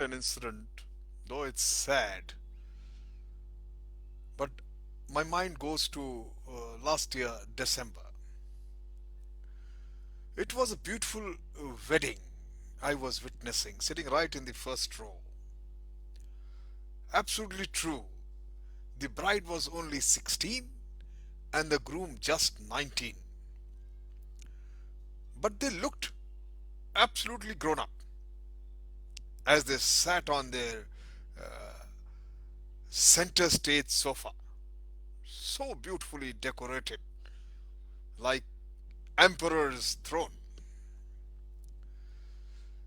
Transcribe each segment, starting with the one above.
an incident, though it's sad, but my mind goes to last year, December. It was a beautiful wedding I was witnessing, sitting right in the first row. Absolutely true. The bride was only 16 and the groom just 19. But they looked absolutely grown up as they sat on their center stage sofa, so beautifully decorated, like emperor's throne.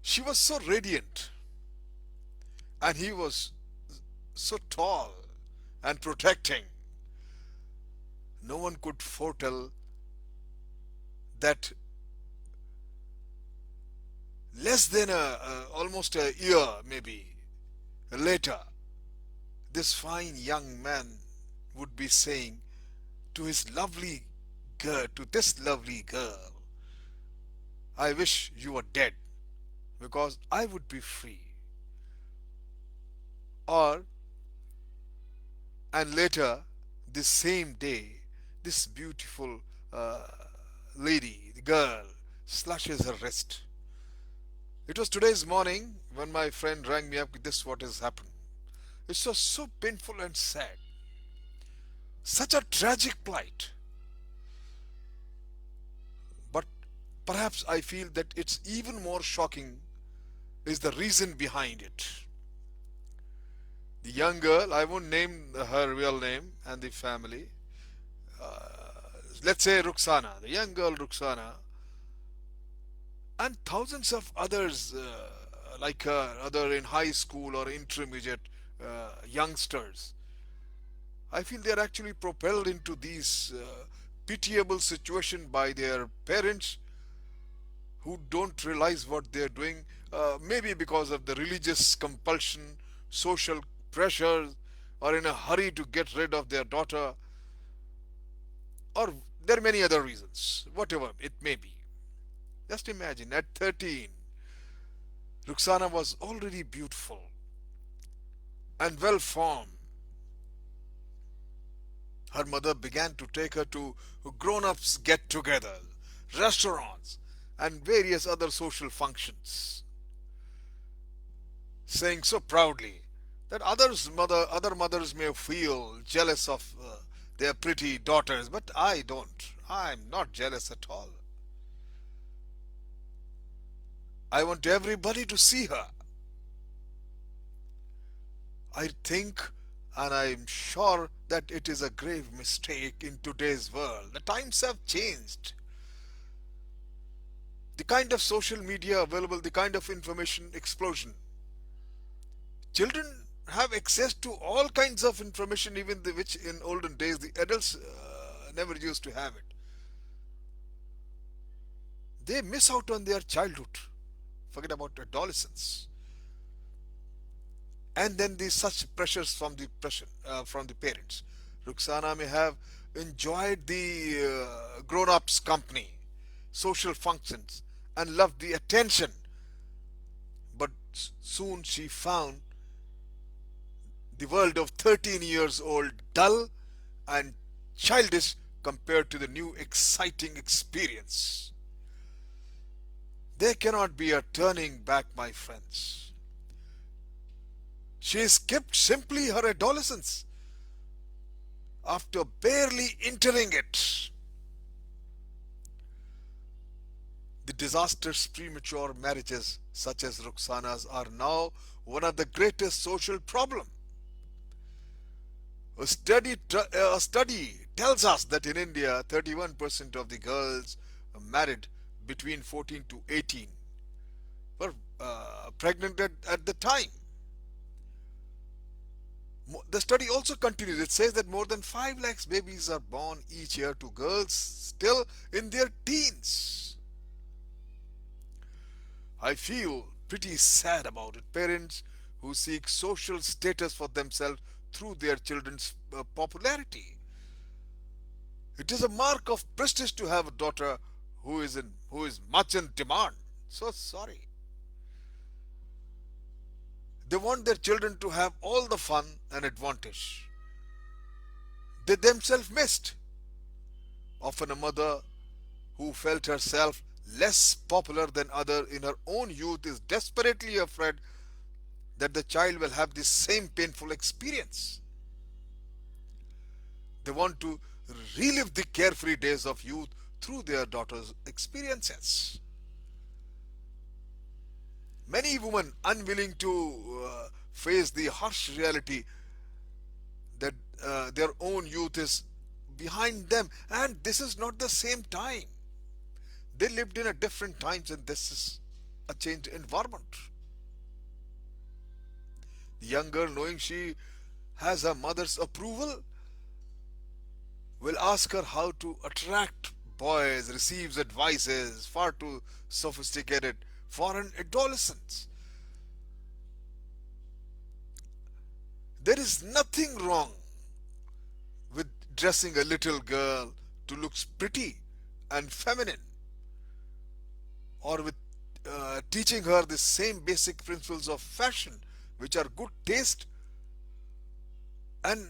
She was so radiant, and he was so tall and protecting. No one could foretell that less than almost a year, maybe later, this fine young man would be saying to his lovely girl, to this lovely girl, I wish you were dead because I would be free. Or, and later, this same day, this beautiful uh, lady, the girl, slashes her wrist. It was today's morning when my friend rang me up with this what has happened. It was so painful and sad. Such a tragic plight. But perhaps I feel that it's even more shocking is the reason behind it. The young girl, I won't name her real name and the family. Let's say Ruxana, the young girl Ruxana, and thousands of others like her, other in high school or intermediate youngsters. I feel they are actually propelled into these pitiable situation by their parents who don't realize what they're doing, maybe because of the religious compulsion, social pressures, or in a hurry to get rid of their daughter, or there are many other reasons, whatever it may be. Just imagine, at 13, Ruxana was already beautiful and well formed. Her mother began to take her to grown ups get togethers, restaurants, and various other social functions, saying so proudly that other mothers may feel jealous of their pretty daughters, but I don't. I'm not jealous at all. I want everybody to see her. I think and I'm sure that it is a grave mistake in today's world. The times have changed. The kind of social media available, the kind of information explosion. Children have access to all kinds of information, even which in olden days the adults never used to have it. They miss out on their childhood. Forget about adolescence. And then these such pressures from the from the parents. Ruxana may have enjoyed the grown-ups' company, social functions, and loved the attention, but soon she found the world of 13 years old dull and childish compared to the new exciting experience. There cannot be a turning back, my friends. She skipped simply her adolescence after barely entering it. The disastrous premature marriages such as Ruxana's are now one of the greatest social problems. A study tells us that in India, 31% of the girls married between 14 to 18 were pregnant at the time. The study also continues. It says that more than 5 lakhs babies are born each year to girls still in their teens. I feel pretty sad about it. Parents who seek social status for themselves through their children's popularity. It is a mark of prestige to have a daughter who is much in demand. So sorry. They want their children to have all the fun and advantage they themselves missed. Often a mother who felt herself less popular than other in her own youth is desperately afraid that the child will have the same painful experience. They want to relive the carefree days of youth through their daughter's experiences. Many women unwilling to face the harsh reality that their own youth is behind them, and this is not the same time. They lived in a different times, and this is a changed environment. The young girl, knowing she has her mother's approval, will ask her how to attract boys, receives advices far too sophisticated for an adolescent. There is nothing wrong with dressing a little girl to look pretty and feminine, or with teaching her the same basic principles of fashion, which are good and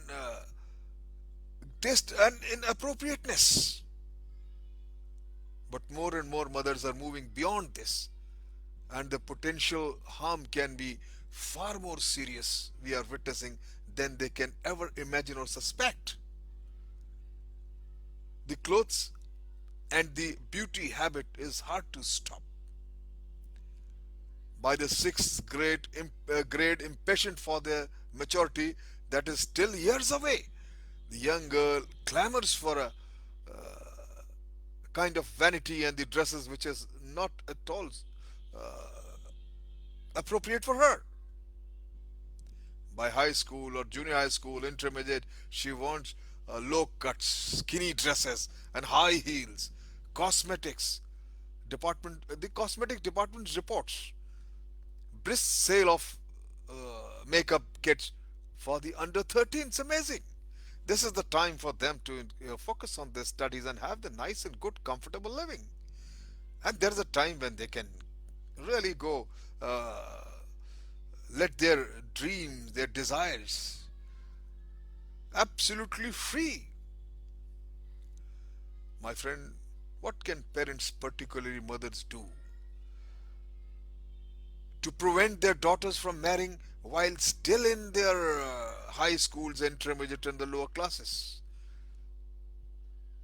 taste and inappropriateness. But more and more mothers are moving beyond this, and the potential harm can be far more serious we are witnessing than they can ever imagine or suspect. The clothes and the beauty habit is hard to stop. By the sixth grade, impatient for their maturity that is still years away, the young girl clamors for a kind of vanity and the dresses which is not at all appropriate for her. By high school or junior high school, intermediate, she wants low cuts, skinny dresses, and high heels. Cosmetics the cosmetic department reports brisk sale of makeup kits for the under 13. It's amazing. This is the time for them to focus on their studies and have the nice and good, comfortable living. And there's a time when they can really go let their dreams, their desires absolutely free. My friend, what can parents, particularly mothers, do to prevent their daughters from marrying while still in their high schools, intermediate, and the lower classes?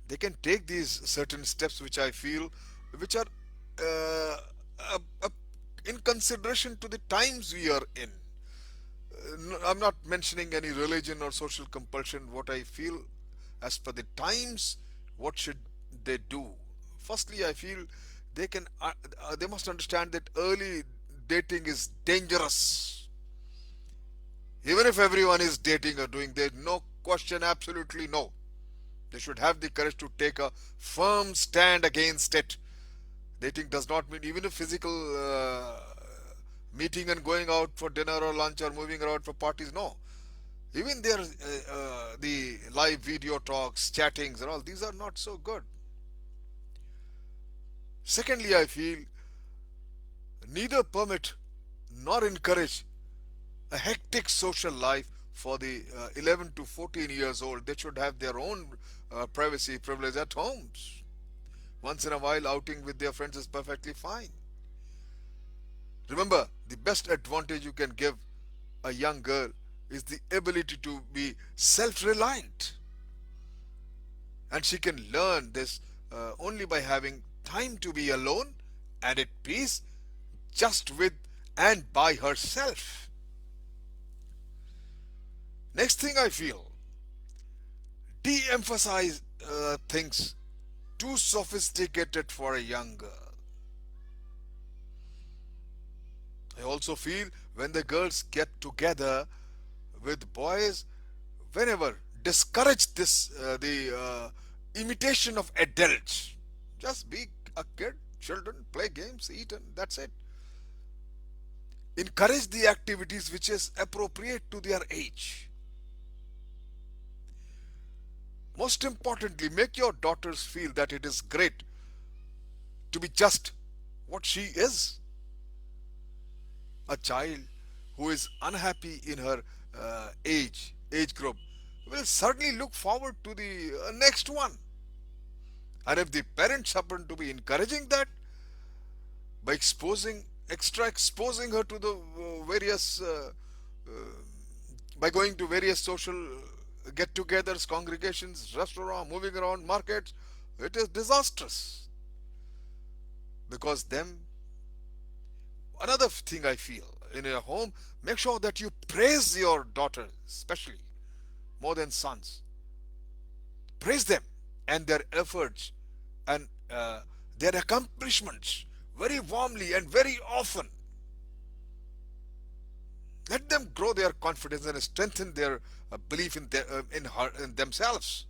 They can take these certain steps which I feel which are uh, uh, uh, in consideration to the times we are in. I'm not mentioning any religion or social compulsion. What I feel as per the times, what should they do? Firstly, I feel they must understand that early dating is dangerous. Even if everyone is dating or doing, there's no question, absolutely no. They should have the courage to take a firm stand against it. Dating does not mean even a physical meeting and going out for dinner or lunch or moving around for parties. No, even there the live video talks, chattings, and all these are not so good. Secondly, I feel neither permit nor encourage a hectic social life for the 11 to 14 years old. They should have their own privacy privilege at homes. Once in a while, outing with their friends is perfectly fine. Remember, the best advantage you can give a young girl is the ability to be self reliant. And she can learn this only by having time to be alone and at peace just with and by herself. Next thing I feel, de emphasize things too sophisticated for a young girl. I also feel when the girls get together with boys, whenever discourage this the imitation of adults. Just be a kid, children, play games, eat, and that's it. Encourage the activities which is appropriate to their age. Most importantly, make your daughters feel that it is great to be just what she is, a child who is unhappy in her age group will certainly look forward to the next one. And if the parents happen to be encouraging that by exposing her to the various by going to various social get-togethers, congregations, restaurants, moving around markets, it is disastrous. Because them, another thing I feel in a home, make sure that you praise your daughters, especially more than sons. Praise them and their efforts and their accomplishments very warmly and very often. Let them grow their confidence and strengthen their belief in themselves.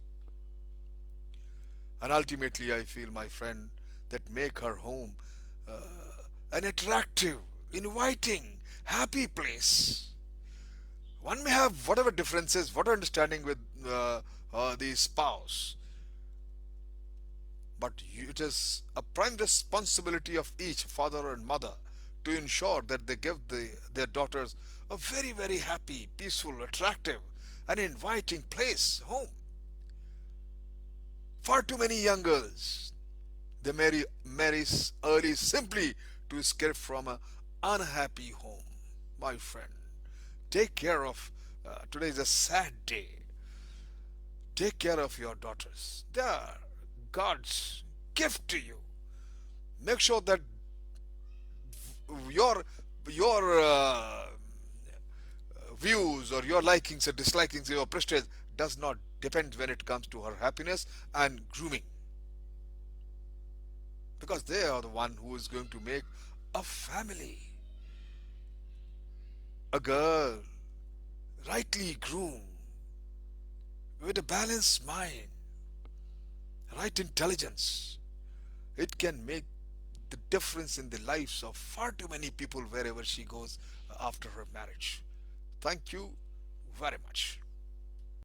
And ultimately, I feel, my friend, that make her home uh, an attractive, inviting, happy place. One may have whatever differences, whatever understanding with the spouse, but it is a prime responsibility of each father and mother to ensure that they give their daughters a very, very happy, peaceful, attractive, and inviting place, home. Far too many young girls, they marry early simply to escape from an unhappy home. My friend, take care of. Today is a sad day. Take care of your daughters. They are God's gift to you. Make sure that your your views or your likings or dislikings, your prestige does not depend when it comes to her happiness and grooming, because they are the one who is going to make a family. A girl rightly groomed with a balanced mind, right intelligence, it can make the difference in the lives of far too many people wherever she goes after her marriage. Thank you very much.